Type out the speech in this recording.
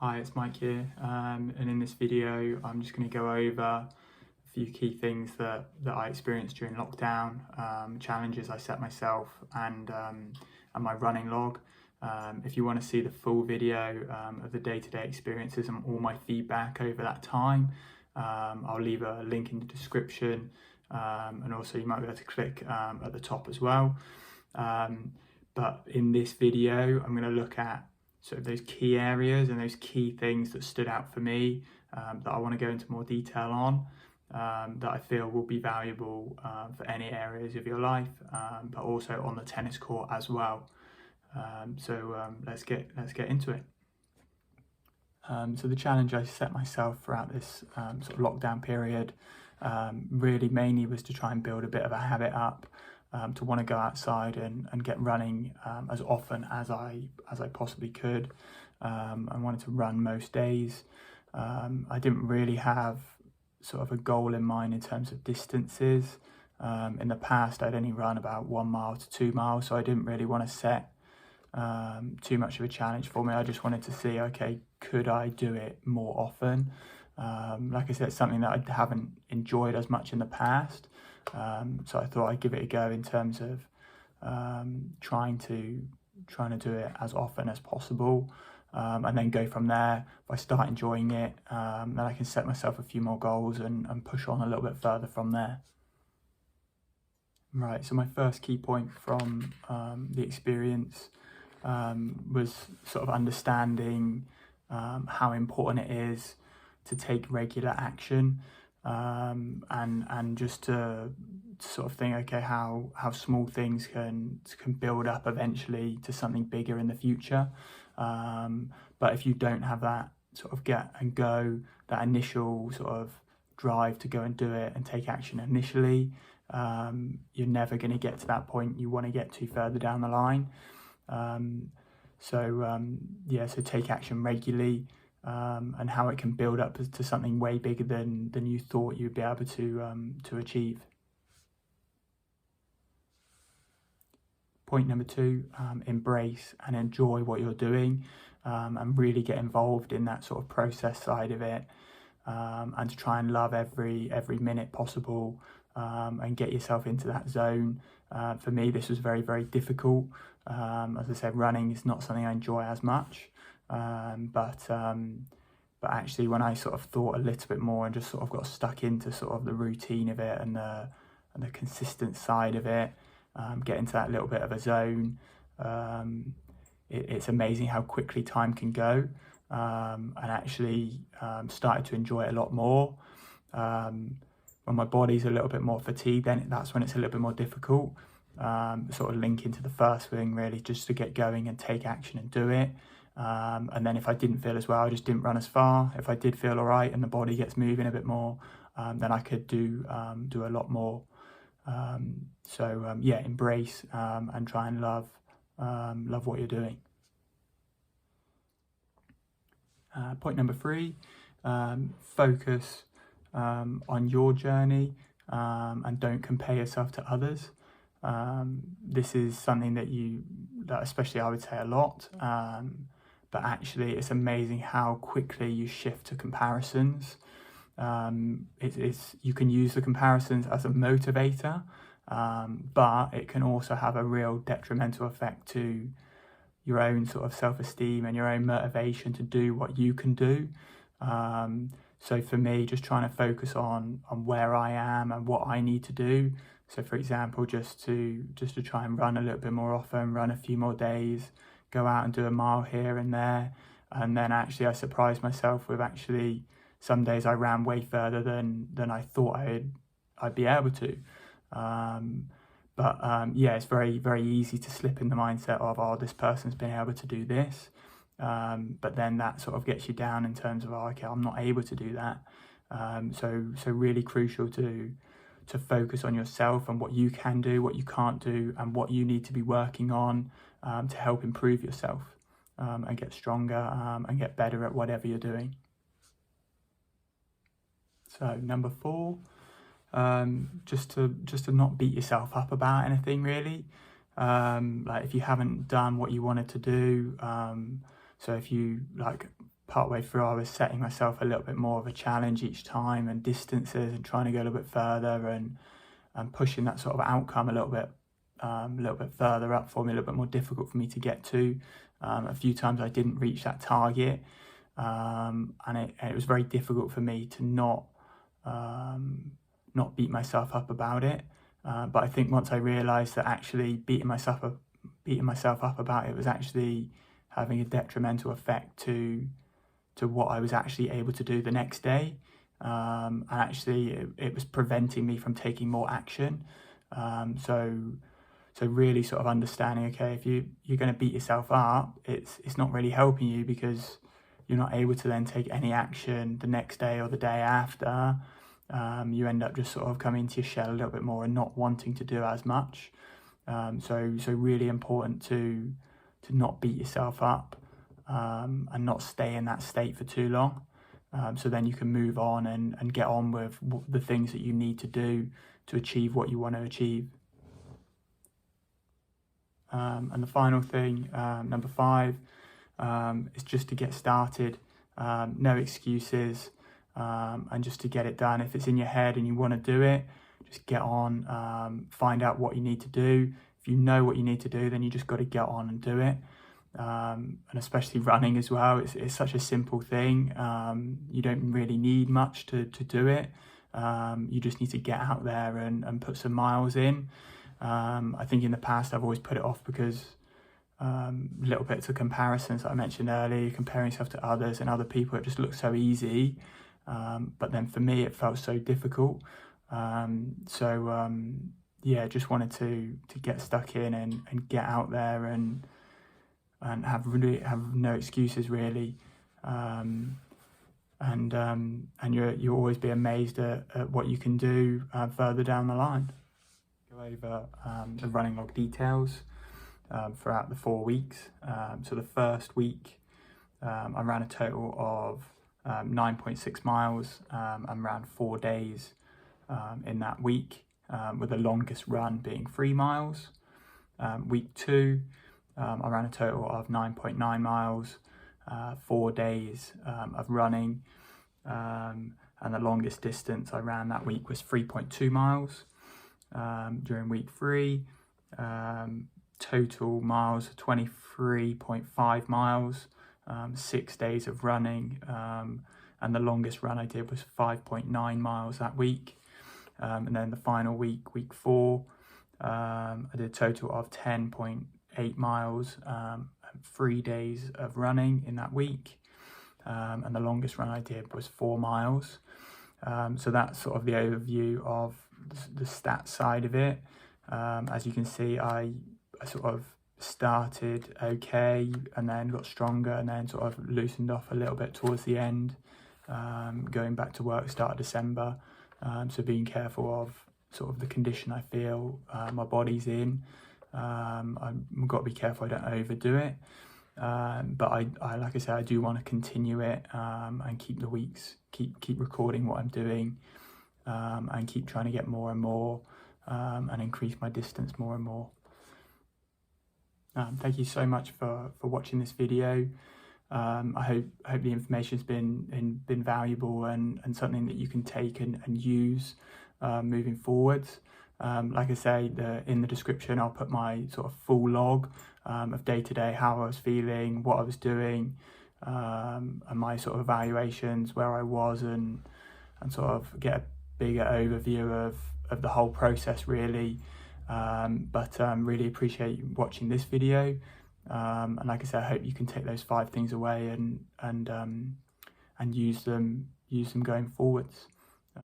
Hi, it's Mike here, and in this video I'm just going to go over a few key things that I experienced during lockdown, challenges I set myself, and my running log. If you want to see the full video of the day-to-day experiences and all my feedback over that time, I'll leave a link in the description, and also you might be able to click at the top as well. But in this video I'm going to look at sort of those key areas and those key things that stood out for me, that I want to go into more detail on, that I feel will be valuable for any areas of your life, but also on the tennis court as well. Let's get into it. So the challenge I set myself throughout this sort of lockdown period really mainly was to try and build a bit of a habit up, to want to go outside and get running as often as I possibly could. I wanted to run most days. I didn't really have sort of a goal in mind in terms of distances. In the past I'd only run about 1 mile to 2 miles, so I didn't really want to set too much of a challenge for me. I just wanted to see, okay, could I do it more often? Like I said, it's something that I haven't enjoyed as much in the past. So I thought I'd give it a go in terms of trying to do it as often as possible, and then go from there. If I start enjoying it, then I can set myself a few more goals and push on a little bit further from there. Right, so my first key point from the experience was sort of understanding how important it is to take regular action, and just to sort of think, okay, how small things can build up eventually to something bigger in the future. But if you don't have that sort of get and go, that initial sort of drive to go and do it and take action initially, you're never going to get to that point you want to get to further down the line. So take action regularly, and how it can build up to something way bigger than you thought you'd be able to achieve. Point number 2, embrace and enjoy what you're doing, and really get involved in that sort of process side of it, and to try and love every minute possible, and get yourself into that zone. For me, this was very, very difficult. As I said, running is not something I enjoy as much, but actually when I sort of thought a little bit more and just sort of got stuck into sort of the routine of it and the consistent side of it, get into that little bit of a zone, it's amazing how quickly time can go, and actually started to enjoy it a lot more. When my body's a little bit more fatigued, then that's when it's a little bit more difficult. Sort of link into the first thing, really, just to get going and take action and do it. And then if I didn't feel as well, I just didn't run as far. If I did feel all right and the body gets moving a bit more, then I could do a lot more. Embrace and try and love what you're doing. Point number 3, focus on your journey, and don't compare yourself to others. This is something that especially I would say a lot, but actually it's amazing how quickly you shift to comparisons. You can use the comparisons as a motivator, but it can also have a real detrimental effect to your own sort of self-esteem and your own motivation to do what you can do. So for me, just trying to focus on where I am and what I need to do. So for example, just to try and run a little bit more often, run a few more days, go out and do a mile here and there. And then actually I surprised myself with actually some days I ran way further than I thought I'd be able to. It's very, very easy to slip in the mindset of, oh, this person's been able to do this. But then that sort of gets you down in terms of, oh, okay, I'm not able to do that. So really crucial to focus on yourself and what you can do, what you can't do, and what you need to be working on to help improve yourself, and get stronger, and get better at whatever you're doing. So number 4, just to not beat yourself up about anything, really. Like if you haven't done what you wanted to do, so if you partway through I was setting myself a little bit more of a challenge each time, and distances, and trying to go a little bit further, and pushing that sort of outcome a little bit further up for me, a little bit more difficult for me to get to. A few times I didn't reach that target, and it was very difficult for me to not beat myself up about it. But I think once I realised that actually beating myself up about it was actually having a detrimental effect to what I was actually able to do the next day, and actually it was preventing me from taking more action. So really sort of understanding, okay, if you're going to beat yourself up, it's not really helping you, because you're not able to then take any action the next day or the day after. You end up just sort of coming into your shell a little bit more and not wanting to do as much. So really important to not beat yourself up, and not stay in that state for too long. So then you can move on and get on with the things that you need to do to achieve what you want to achieve. And the final thing, number 5, is just to get started. No excuses, and just to get it done. If it's in your head and you want to do it, just get on, find out what you need to do. If you know what you need to do, then you just got to get on and do it. And especially running as well, it's such a simple thing. You don't really need much to do it. You just need to get out there and put some miles in. I think in the past I've always put it off because little bits of comparisons that I mentioned earlier, comparing yourself to others and other people, it just looks so easy. But then for me, it felt so difficult. Yeah, just wanted to get stuck in and get out there and have no excuses really. And you'll always be amazed at what you can do further down the line. Go over the running log details throughout the 4 weeks. So the first week I ran a total of 9.6 miles and ran 4 days in that week, with the longest run being 3 miles. Week 2 I ran a total of 9.9 miles, 4 days of running, and the longest distance I ran that week was 3.2 miles. During week 3, total miles 23.5 miles, 6 days of running, and the longest run I did was 5.9 miles that week. And then the final week, week 4, I did a total of 10.8 miles, and 3 days of running in that week, and the longest run I did was 4 miles. So that's sort of the overview of the stats side of it. As you can see, I sort of started okay and then got stronger and then sort of loosened off a little bit towards the end, going back to work start of December. So being careful of sort of the condition I feel my body's in. I've got to be careful I don't overdo it. But I like I said, I do want to continue it, and keep the weeks, keep recording what I'm doing, and keep trying to get more and more, and increase my distance more and more. Thank you so much for watching this video. I hope the information's been valuable and something that you can take and use moving forwards. Like I say, in the description I'll put my sort of full log of day-to-day, how I was feeling, what I was doing, and my sort of evaluations, where I was, and sort of get a bigger overview of the whole process really. But really appreciate you watching this video, and like I said, I hope you can take those 5 things away and use them going forwards.